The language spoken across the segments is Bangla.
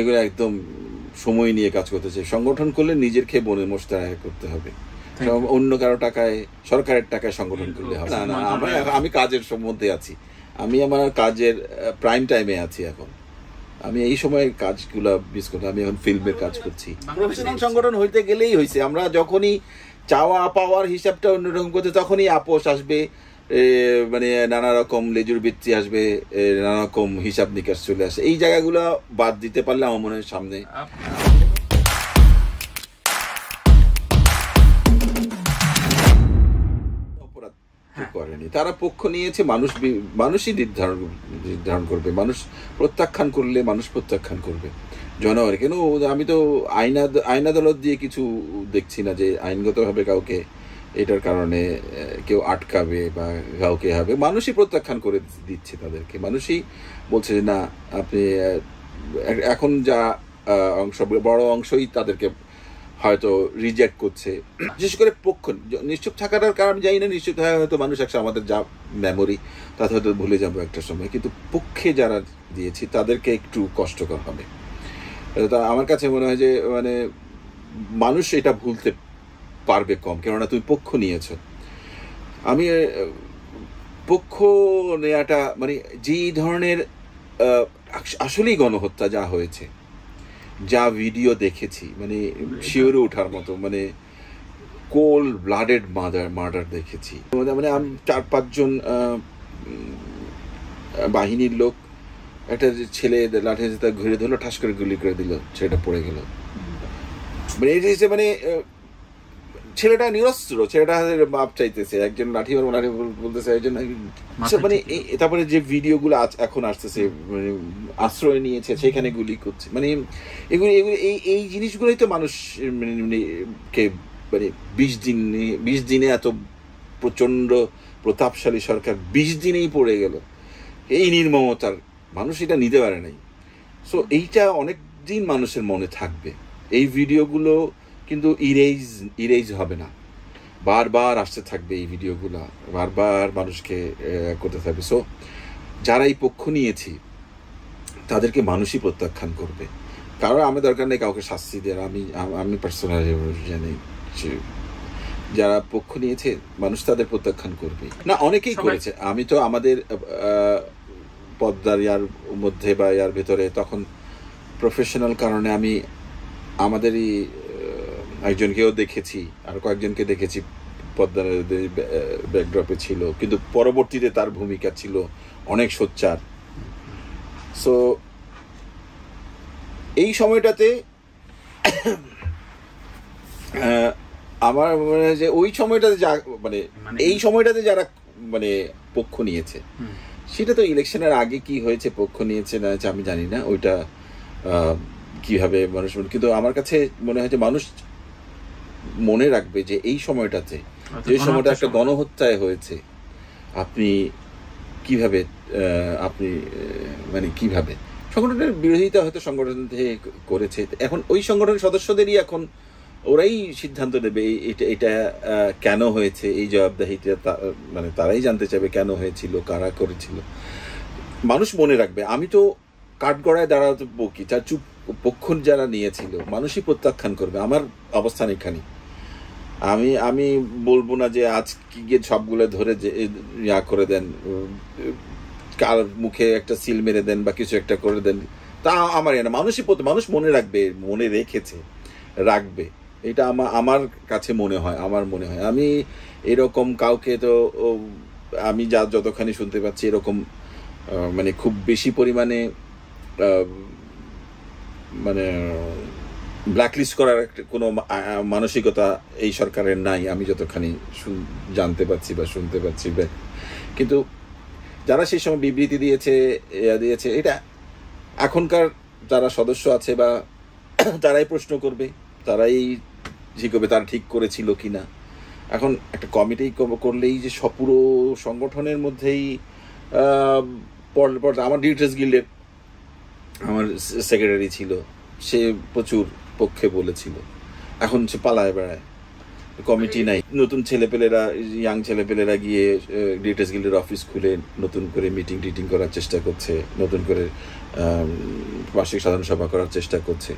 এগুলো একদম সময় নিয়ে কাজ করতে চাই। সংগঠন করলে নিজের খেয়ে বনে মোস্তায় করতে হবে, অন্য কারো টাকায়, সরকারের টাকায় সংগঠন করলে হবে না। আমি কাজের মধ্যে আছি, আমি আমার কাজের প্রাইম টাইমে আছি এখন। আমি এই সময় কাজগুলো মিস করতে, আমি এখন ফিল্মের কাজ করছি। প্রফেশনাল সংগঠন হইতে গেলেই হয়েছে, আমরা যখনই চাওয়া পাওয়ার হিসাবটা অন্যরকম করতে তখনই আপোষ আসবে, মানে নানা রকম লেজুর বৃত্তি আসবে, নানা রকম হিসাব নিকাশ চলে আসে। এই জায়গাগুলো বাদ দিতে পারলে আমার মনে হয় সামনে অপরাধ করেনি। তারা পক্ষ নিয়েছে, মানুষই নির্ধারণ করবে। মানুষ প্রত্যাখ্যান করলে মানুষ প্রত্যাখ্যান করবে। জনগণ কেন, আমি তো আইন আদালত দিয়ে কিছু দেখছি না যে আইনগতভাবে কাউকে এটার কারণে কেউ আটকাবে বা কাউকে হবে। মানুষই প্রত্যাখ্যান করে দিচ্ছে তাদেরকে, মানুষই বলছে যে না, আপনি এখন যা অংশ, বড় অংশই তাদেরকে হয়তো রিজেক্ট করছে। বিশেষ করে পক্ষ নিশ্চুপ থাকার কারণ জানি না, নিশ্চুপ থাকা হয়তো মানুষ একটা আমাদের যা মেমোরি তাতে হয়তো ভুলে যাবো একটা সময়, কিন্তু পক্ষে যারা দিয়েছি তাদেরকে একটু কষ্টকর হবে। তা আমার কাছে মনে হয় যে মানে মানুষ এটা ভুলতে পারবে কম, কেননা তুমি পক্ষ নিয়েছ। আমি পক্ষ নেওয়াটা মানে যেই ধরনের আসলেই গণহত্যা যা হয়েছে, যা ভিডিও দেখেছি, মানে শিওরে ওঠার মতো, মানে কোল ব্লাডেড মার্ডার দেখেছি। মানে আমি 4-5 জন বাহিনীর লোক, একটা ছেলে লাঠি ঘুরে ধরলো, ঠাস করে গুলি করে দিল, ছেলেটা পড়ে গেল। মানে এই যে মানে ছেলেটা নিরস্ত্র, ছেলেটা মাপ চাইতেছে, একজন লাঠি বলতেছে, একজন মানে তারপরে যে ভিডিওগুলো এখন আসতেছে, মানে আশ্রয় নিয়েছে সেখানে গুলি করছে। মানে এগুলো এই জিনিসগুলোই তো মানুষ কে মানে 20 দিনে এত প্রচন্ড প্রতাপশালী সরকার 20 দিনেই পড়ে গেল, এই নির্মমতার মানুষ এটা নিতে পারে নাই। সো এইটা অনেক দিন মানুষের মনে থাকবে। এই ভিডিওগুলো কিন্তু ইরেজ হবে না, বারবার আসতে থাকবে এই ভিডিওগুলো, বারবার মানুষকে করতে থাকবে। সো যারা এই পক্ষ নিয়েছি তাদেরকে মানুষই প্রত্যাখ্যান করবে। কারণ আমার দরকার নেই কাউকে শাস্তি দেওয়ার। আমি পার্সোনালি জানি যারা পক্ষ নিয়েছে মানুষ তাদের প্রত্যাখ্যান করবে না, অনেকেই করেছে। আমি তো আমাদের পদ্মার ইয়ার মধ্যে বা ইয়ার ভেতরে তখন প্রফেশনাল কারণে আমি আমাদেরই একজনকেও দেখেছি, আর কয়েকজনকে দেখেছি পদ্মার ব্যাকড্রপে ছিল, কিন্তু পরবর্তীতে তার ভূমিকা ছিল অনেক সোচ্চার। সো এই সময়টাতে আমার মনে হয় যে ওই সময়টাতে যা মানে এই সময়টাতে যারা মানে পক্ষ নিয়েছে, সেটা তো ইলেকশনের আগে কি হয়েছে, পক্ষ নিয়েছে না আমি জানি না ওইটা কিভাবে মানুষ, কিন্তু আমার কাছে মনে হয় যে মানুষ মনে রাখবে যে এই সময়টাতে, যে সময়টা একটা গণহত্যায় হয়েছে, আপনি কিভাবে মানে কিভাবে সংগঠনের বিরোধিতা হয়তো সংগঠন থেকে করেছে। এখন ওই সংগঠনের সদস্যদেরই এখন ওরাই সিদ্ধান্ত নেবে এটা কেন হয়েছে, এই জবাবদাহিটা মানে তারাই জানতে চাইবে কেন হয়েছিল, কারা করেছিল। মানুষ মনে রাখবে। আমি তো কাঠগড়ায় দাঁড়াতে বকি, তার চুপ পক্ষ যারা নিয়েছিল মানুষই প্রত্যাখ্যান করবে। আমার অবস্থান এখানে। আমি বলবো না যে আজ কি গিয়ে সবগুলো ধরে যে ইয়া করে দেন, কার মুখে একটা সিল মেরে দেন বা কিছু একটা করে দেন, তা আমার না। মানুষ মনে রাখবে, মনে রেখেছে, রাখবে, এটা আমার কাছে মনে হয়। আমি এরকম কাউকে তো আমি যতখানি শুনতে পাচ্ছি এরকম মানে খুব বেশি পরিমাণে মানে ব্ল্যাকলিস্ট করার কোনো মানসিকতা এই সরকারের নাই, আমি যতখানি জানতে পারছি বা শুনতে পাচ্ছি। কিন্তু যারা সেই সময় বিবৃতি দিয়েছে এটা এখনকার যারা সদস্য আছে বা তারাই প্রশ্ন করবে, তারাই শিখবে তারা ঠিক করেছিল কিনা। এখন একটা কমিটি করলেই যে পুরো সংগঠনের মধ্যেই আমার ডিউটেস গিল্ডের আমার সেক্রেটারি ছিল, সে প্রচুর পক্ষে বলেছিল, এখন সে পালায় বেড়ায়, কমিটি নাই। নতুন ইয়াং ছেলেপেলেরা গিয়ে ডিউটেস গিল্ডের অফিস খুলে নতুন করে মিটিং করার চেষ্টা করছে, নতুন করে বার্ষিক সাধারণ সভা করার চেষ্টা করছে।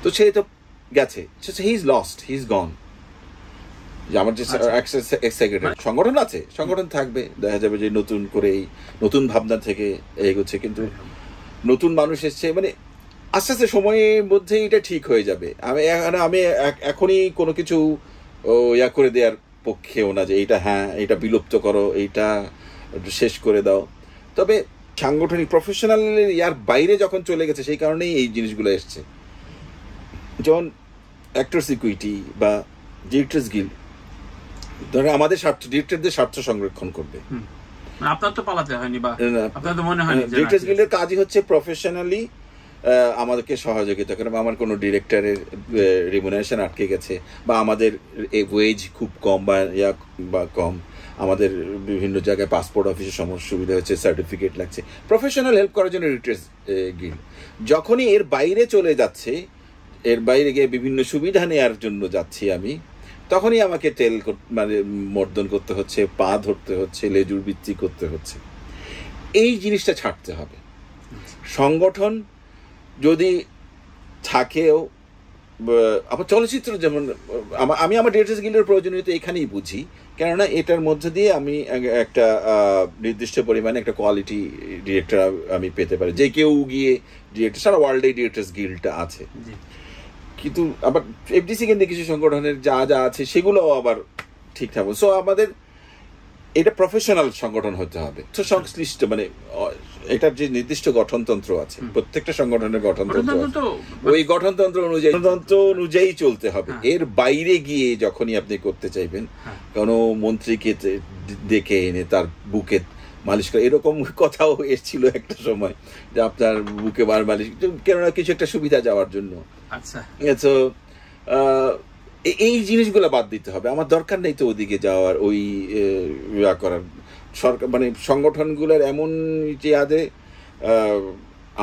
তো সে তো গেছে, he is lost, he is গন। যে আমার যে সেক্রেটারি সংগঠন আছে, সংগঠন থাকবে, দেখা যাবে যে নতুন করে এই নতুন ভাবনা থেকে এগোচ্ছে, কিন্তু নতুন মানুষ এসছে, মানে আস্তে আস্তে সময়ের মধ্যে এটা ঠিক হয়ে যাবে। আমি এখনই কোনো কিছু ইয়া করে দেওয়ার পক্ষেও না যে এইটা হ্যাঁ এইটা বিলুপ্ত করো, এইটা শেষ করে দাও। তবে সাংগঠনিক প্রফেশনাল ইয়ার বাইরে যখন চলে গেছে, সেই কারণেই এই জিনিসগুলো এসছে। যেমন অ্যাক্টরস ইকুইটি বা ডিরেক্টরস গিল্ড, ধরো আমাদের স্বার্থ, ডিরেক্টরদের স্বার্থ সংরক্ষণ করবে। আপনার তো পালাতে হয়নি বা আপনার তো মনে হয়নি। ডিরেক্টরস গিল্ডের কাজই হচ্ছে প্রফেশনালি আমাদেরকে সহযোগিতা করে। আমার কোনো ডিরেক্টরের রিমুনারেশন আটকে গেছে, বা আমাদের ওয়েজ খুব কম বা কম, আমাদের বিভিন্ন জায়গায় পাসপোর্ট অফিসে সমস্যা সুবিধা হচ্ছে, সার্টিফিকেট লাগছে, প্রফেশনাল হেল্প করার জন্য ডিরেক্টরস গিল্ড। যখনই এর বাইরে চলে যাচ্ছে, এর বাইরে গিয়ে বিভিন্ন সুবিধা নেওয়ার জন্য যাচ্ছি আমি, তখনই আমাকে মানে মর্দন করতে হচ্ছে, পা ধরতে হচ্ছে, লেজুর বৃত্তি করতে হচ্ছে। এই জিনিসটা ছাড়তে হবে। সংগঠন যদি থাকেও, আবার চলচ্চিত্র যেমন, আমি আমার ডিরেক্টরস গিল্ডের প্রয়োজনীয়তা এখানেই বুঝি, কেননা এটার মধ্যে দিয়ে আমি একটা নির্দিষ্ট পরিমাণে একটা কোয়ালিটি ডিরেক্টর আমি পেতে পারি। যে কেউ গিয়ে ডিরেক্টর, সারা ওয়ার্ল্ডে ডিরেক্টরস গিল্ডটা আছে, কিন্তু আবার এফডিসি কেন্দ্রে কিছু সংগঠনের যা যা আছে সেগুলো আবার ঠিক থাকবে। সো আমাদের এটা প্রফেশনাল সংগঠন হতে হবে, তো সংশ্লিষ্ট, মানে এটার যে নির্দিষ্ট গঠনতন্ত্র আছে, প্রত্যেকটা সংগঠনের গঠনতন্ত্র, ওই গঠনতন্ত্র অনুযায়ী চলতে হবে। এর বাইরে গিয়ে যখনই আপনি করতে চাইবেন, কোনো মন্ত্রীকে ডেকে এনে তার বুকে মালিশ করে, এরকম কথাও এসেছিল একটা সময়, যে আপনার বুকে মালিশ, কেননা কিছু একটা সুবিধা যাওয়ার জন্য। আচ্ছা, তো এই জিনিসগুলো বাদ দিতে হবে। আমার দরকার নেই তো ওদিকে যাওয়ার, ওই ইয়া করার। সরকার মানে সংগঠনগুলোর এমন যে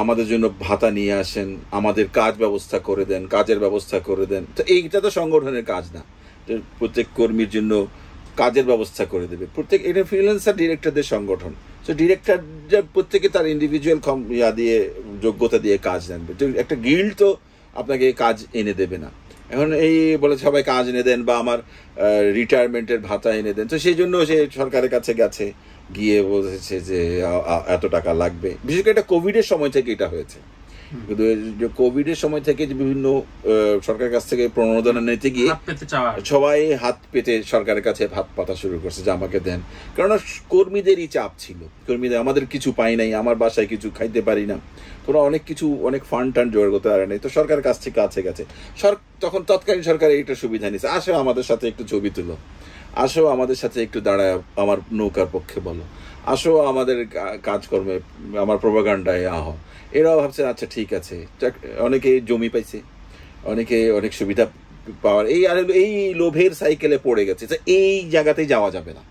আমাদের জন্য ভাতা নিয়ে আসেন, আমাদের কাজ ব্যবস্থা করে দেন, কাজের ব্যবস্থা করে দেন। তো এইটা তো সংগঠনের কাজ না, প্রত্যেক কর্মীর জন্য কাজের ব্যবস্থা করে দেবে। প্রত্যেক, এটা ফ্রিল্যান্সার ডিরেক্টরদের সংগঠন। তো ডিরেক্টর প্রত্যেকে তার ইন্ডিভিজুয়াল ইয়া দিয়ে, যোগ্যতা দিয়ে কাজ নেবে। তো একটা গিল্ড তো আপনাকে কাজ এনে দেবে না। এখন এই বলে সবাই কাজ এনে দেন, বা আমার রিটায়ারমেন্টের ভাতা এনে দেন, তো সেই জন্য সে সরকারের কাছে গেছে, গিয়ে বলেছে যে এত টাকা লাগবে। বিশেষ করে এটা কোভিডের সময় থেকে এটা হয়েছে। কিন্তু কোভিডের সময় থেকে যে বিভিন্ন সরকারের কাছ থেকে প্রণোদনা নিতে গিয়ে সবাই হাত পেতে সরকারের কাছে হাত পাতা শুরু করছে যে আমাকে দেন। কেননা কর্মীদেরই চাপ ছিল, কর্মীদের আমাদের কিছু পাই নাই, আমার বাসায় কিছু খাইতে পারি না, তোরা অনেক কিছু, অনেক ফান্ড টান্ড জোগাড় করতে পারে নাই। তো সরকারের কাছ থেকে কাছে গেছে, তখন তৎকালীন সরকার এইটা সুবিধা নিয়েছে, আসো আমাদের সাথে একটু ছবি তুলো, আসো আমাদের সাথে একটু দাঁড়ায় আমার নৌকার পক্ষে বলো, আসো আমাদের কাজকর্মে, আমার প্রোপাগান্ডায় আহ। এরাও ভাবছে আচ্ছা ঠিক আছে। অনেকে জমি পাইছে, অনেকে অনেক সুবিধা পাওয়ার, এই লোভের সাইকেলে পড়ে গেছে। এই জায়গাতেই যাওয়া যাবে না।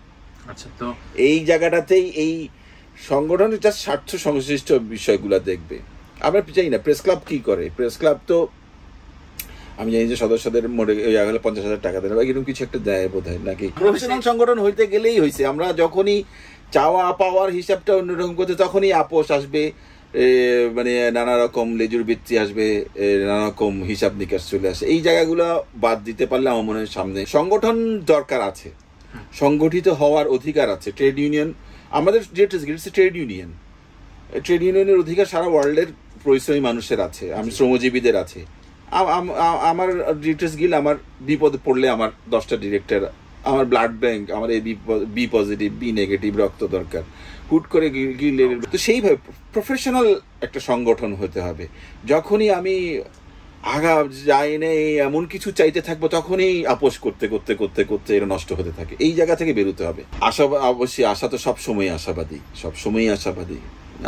আচ্ছা, তো এই জায়গাটাতেই এই সংগঠনের যা স্বার্থ সংশ্লিষ্ট বিষয়গুলা দেখবে। আমরা চাই না প্রেস ক্লাব কি করে। প্রেস ক্লাব তো আমি জানি যে সদস্যদের মোটে 50,000 টাকা দেয়, এরকম কিছু একটা দেয় বোধ হয় নাকি। প্রফেশনাল সংগঠন হইতে গেলেই হয়েছে, আমরা যখনই চাওয়া পাওয়ার হিসাবটা অন্যরকম করতে, তখনই আপোষ আসবে, মানে নানা রকম লেজুর বৃত্তি আসবে, নানা রকম হিসাব নিকাশ চলে আসে। এই জায়গাগুলো বাদ দিতে পারলে আমার মনে হয় সামনে সংগঠন দরকার আছে, সংগঠিত হওয়ার অধিকার আছে। ট্রেড ইউনিয়ন, আমাদের ট্রেড ইউনিয়ন, ট্রেড ইউনিয়নের অধিকার সারা ওয়ার্ল্ডের পরিশ্রমী মানুষের আছে, আমি শ্রমজীবীদের আছে। আমার ডিরেক্টরস গিল্ড, আমার বিপদে পড়লে আমার 10টা ডিরেক্টর, আমার ব্লাড ব্যাংক, আমার এই বি পজিটিভ, বি নেগেটিভ রক্ত দরকার, হুট করে গিল্ডের। তো সেইভাবে প্রফেশনাল একটা সংগঠন হতে হবে। যখনই আমি যাই না এমন কিছু চাইতে থাকবো, তখনই আপোষ করতে করতে করতে করতে এরা নষ্ট হতে থাকে। এই জায়গা থেকে বেরোতে হবে। অবশ্যই আশা তো সবসময় আশাবাদী, সবসময়ই আশাবাদী।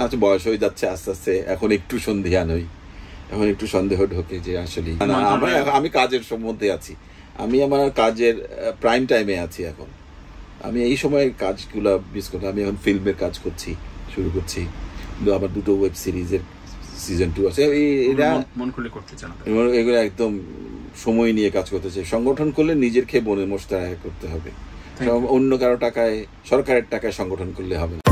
আচ্ছা, বয়স হয়ে যাচ্ছে আস্তে আস্তে, এখন একটু সন্ধিহান হই, এখন একটু সন্দেহ ঢোকে যে আসলে আমি কাজের মধ্যে আছি, আমি আমার কাজের প্রাইম টাইমে আছি। এখন আমি এই সময়ের কাজগুলো মিস করতে, আমি এখন ফিল্মের কাজ করছি, শুরু করছি, আবার 2টো ওয়েব সিরিজের সিজন 2 আছে। এরা মন খুলে করতে চান, এগুলো একদম সময় নিয়ে কাজ করতে চাই। সংগঠন করলে নিজের খেয়ে মনে মোস্তায় করতে হবে, অন্য কারো টাকায়, সরকারের টাকায় সংগঠন করলে হবে না।